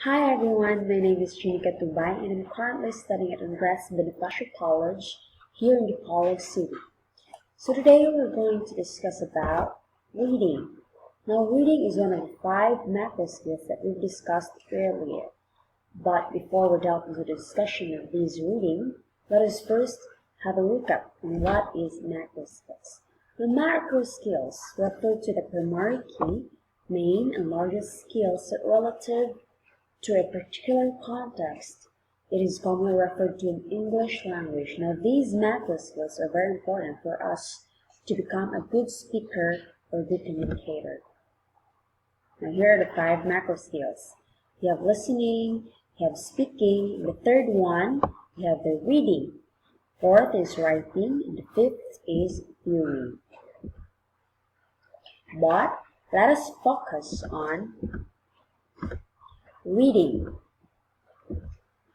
Hi everyone, my name is Chinika Tubay and I'm currently studying at Andres Bonifacio College here in Bacolod City. So today we're going to discuss about reading. Now reading is one of the 5 macro skills that we've discussed earlier. But before we delve into the discussion of these reading, let us first have a look at what is macro skills. The macro skills refer to the primary key, main and largest skills that relative to a particular context. It is commonly referred to in English language. Now, these macro skills are very important for us to become a good speaker or good communicator. Now, here are the 5 macro skills. You have listening, you have speaking, the third one, you have the reading, fourth is writing, and the fifth is viewing. But let us focus on reading.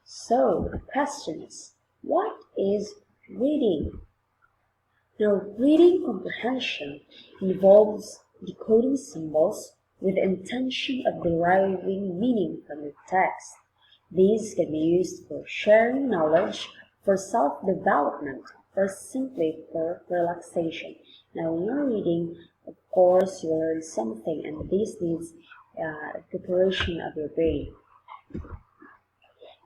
So, the question is, what is reading? Now, reading comprehension involves decoding symbols with the intention of deriving meaning from the text. These can be used for sharing knowledge, for self-development, or simply for relaxation. Now, when you're reading, of course, you learn something, and this needs preparation of your brain.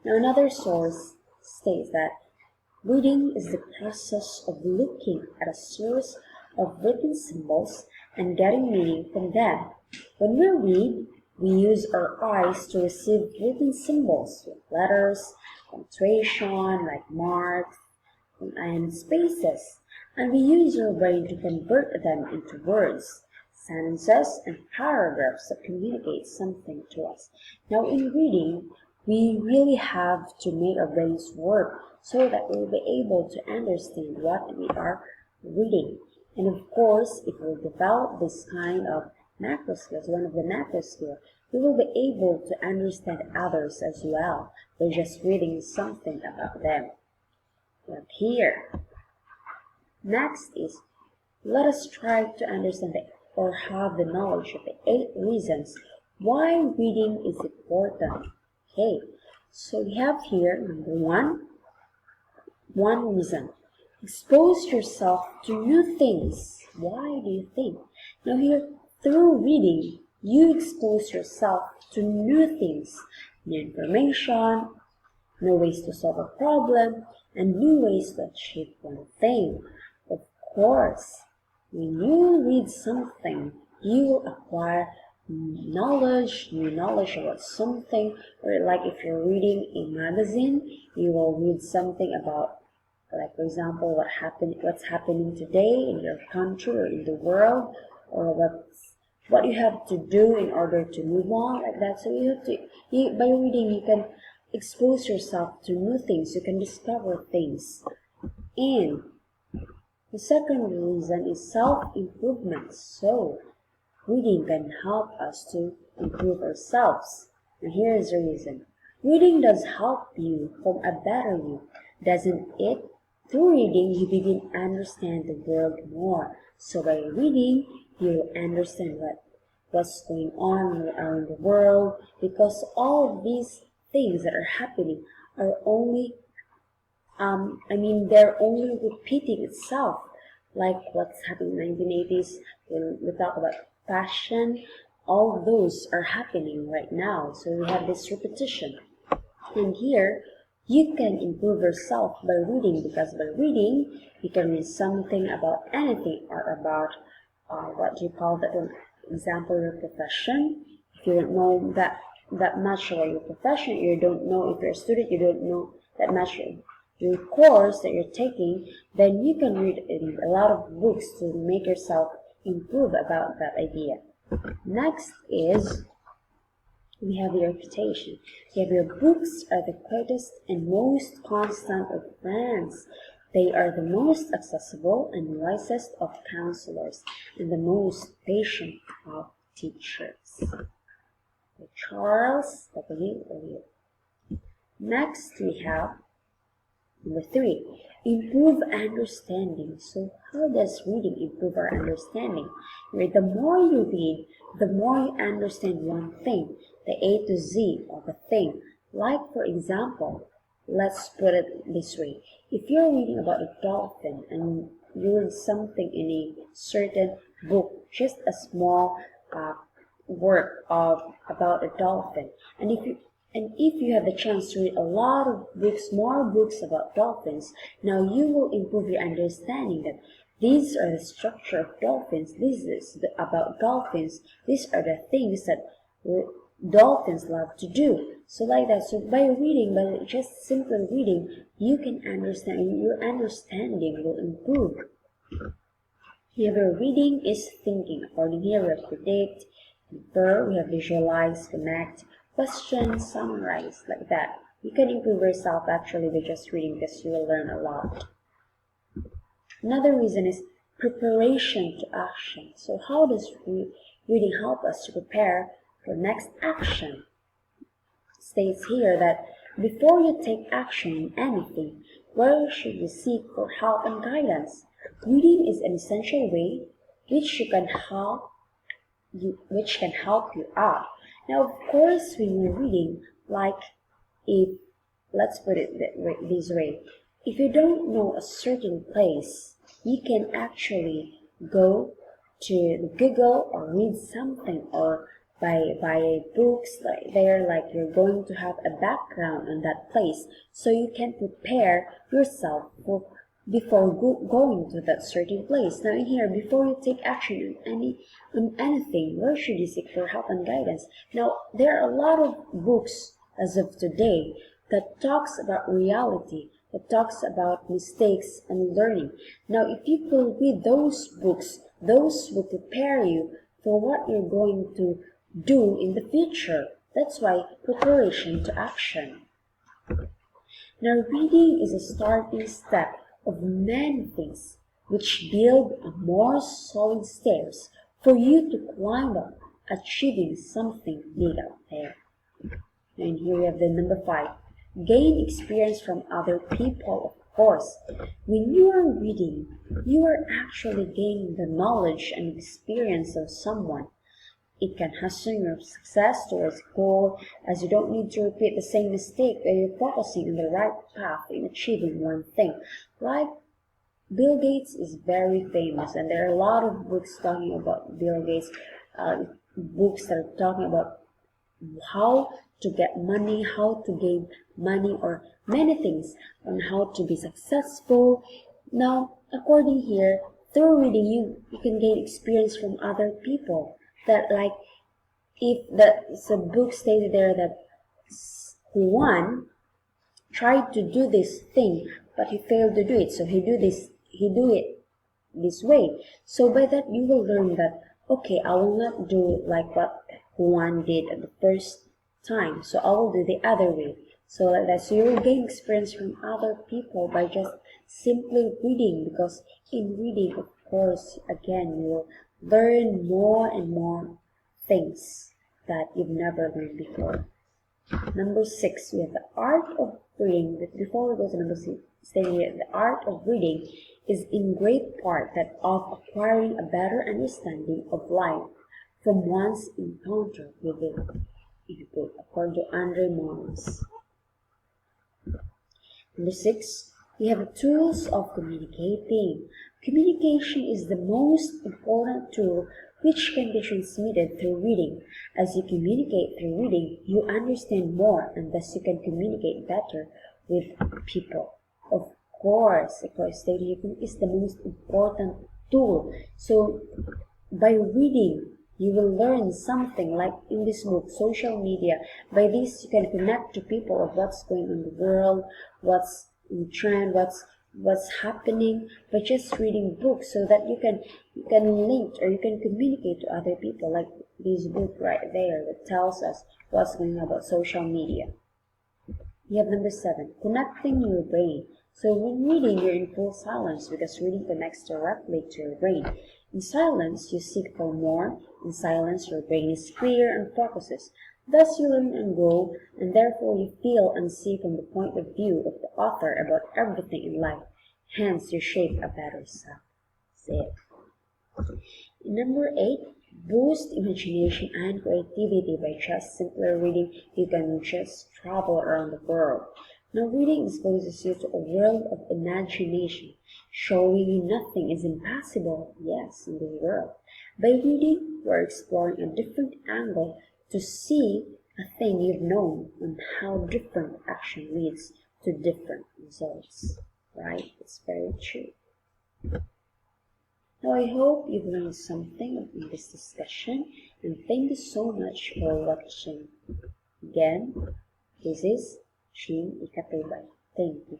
Now, another source states that reading is the process of looking at a series of written symbols and getting meaning from them. When we read, we use our eyes to receive written symbols like letters, punctuation, like marks, and spaces, and we use our brain to convert them into words, sentences, and paragraphs that communicate something to us. Now, in reading, we really have to make our brains work so that we'll be able to understand what we are reading. And of course, if we develop this kind of macro skills, one of the macro skills, we will be able to understand others as well by just reading something about them. Like here. Next is, let us try to understand or have the knowledge of the 8 reasons why reading is important. Okay, so we have here number one reason. Expose yourself to new things. Why do you think? Now here, through reading, you expose yourself to new things, new information, new ways to solve a problem, and new ways to achieve one thing. Of course, when you read something, you will acquire new knowledge about something, or like if you're reading a magazine, you will read something about, like for example, what's happening today in your country or in the world, or what you have to do in order to move on, like that. So by reading, you can expose yourself to new things, you can discover things. And the second reason is self-improvement. So, reading can help us to improve ourselves. And here is the reason. Reading does help you form a better you, doesn't it? Through reading, you begin to understand the world more. So by reading, you understand what's going on around the world, because all of these things that are happening are only they're only repeating itself, like what's happening in the 1980s. When we talk about fashion, all those are happening right now. So we have this repetition. And here, you can improve yourself by reading, because by reading, you can read something about anything, or about what do you call that? Example, your profession. If you don't know that much about your profession, you don't know, if you're a student, you don't know that much your course that you're taking, then you can read a lot of books to make yourself improve about that idea. Next is, we have your reputation. You have your books are the quietest and most constant of friends. They are the most accessible and wisest of counselors, and the most patient of teachers. By Charles W. Eliot. Next we have number 3, improve understanding. So how does reading improve our understanding? The more you read, the more you understand one thing. the A to Z of a thing. Like, for example, let's put it this way. If you're reading about a dolphin and you read something in a certain book, just a small work of about a dolphin, and if you have the chance to read a lot of books, more books about dolphins, now you will improve your understanding that these are the structure of dolphins, about dolphins, these are the things that dolphins love to do. So like that, so by reading, by just simply reading, you can understand, your understanding will improve. Here, reading is thinking. According here, we have predict, infer, we have visualize, connect, question, summarize, like that. You can improve yourself actually by just reading because you will learn a lot. Another reason is preparation to action. So how does reading help us to prepare for next action? It states here that before you take action in anything, where should you seek for help and guidance? Reading is an essential way which can help you out. Now, of course, when you're reading, like if let's put it this way, if you don't know a certain place, you can actually go to Google or read something or buy books like you're going to have a background on that place, so you can prepare yourself before going to that certain place. Now in here, before you take action on anything, where should you seek for help and guidance? Now there are a lot of books as of today that talks about reality, that talks about mistakes and learning. Now if you will read those books, those will prepare you for what you're going to do in the future. That's why preparation to action. Now reading is a starting step of many things which build a more solid stairs for you to climb up, achieving something big out there. And here we have the number 5. Gain experience from other people, of course. When you are reading, you are actually gaining the knowledge and experience of someone. It can hasten your success towards a goal, as you don't need to repeat the same mistake when you're focusing on the right path in achieving one thing. Like Bill Gates is very famous, and there are a lot of books talking about Bill Gates, books that are talking about how to get money, how to gain money, or many things on how to be successful. Now, according here, through reading, you can gain experience from other people. That like if the book stated there that Juan tried to do this thing but he failed to do it, so he do it this way. So by that you will learn that okay, I will not do like what Juan did at the first time, so I will do the other way. So like that, so you will gain experience from other people by just simply reading, because in reading, of course, again, you will learn more and more things that you've never learned before. Number 6, we have the art of reading. Before we go to number 6, staying here, the art of reading is in great part that of acquiring a better understanding of life from one's encounter with it, according to Andre Mons. Number 6, we have the tools of communicating. Communication is the most important tool which can be transmitted through reading. As you communicate through reading, you understand more, and thus you can communicate better with people. Of course, stating is the most important tool. So by reading, you will learn something, like in this book, social media. By this, you can connect to people of what's going on in the world, what's in trend, what's happening, by just reading books, so that you can link or you can communicate to other people, like this book right there that tells us what's going on about social media. We have number 7, connecting your brain. So when reading, you're in full silence because reading connects directly to your brain. In silence, you seek for more. In silence, your brain is clear and focuses. Thus you learn and grow, and therefore you feel and see from the point of view of the author about everything in life. Hence, you shape a better self. That's it. Number 8, boost imagination and creativity by just simply reading. You can just travel around the world. Now, reading exposes you to a world of imagination, showing you nothing is impossible, yes, in this world. By reading, we're exploring a different angle to see a thing you've known and how different action leads to different results, right? It's very true. Now, I hope you've learned something in this discussion, and thank you so much for watching. Again, this is Jean Ikatubay. Thank you.